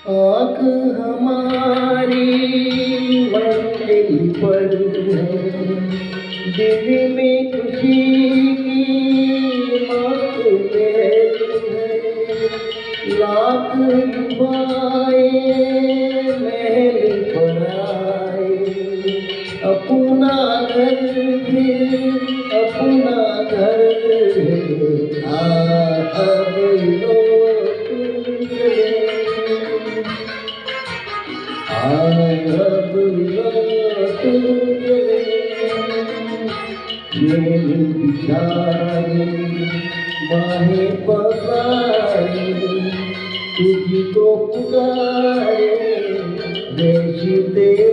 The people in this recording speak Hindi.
आँख हमारी मंजिल पर है, दिल में खुशी की मौत है। लाख डुबाए महल बनाए, अपना घर फिर अपना घर अब लौट गए। अब लौट गए। मेरे बिचारे माहे पसारे, तुझको पुकारे रिश्ते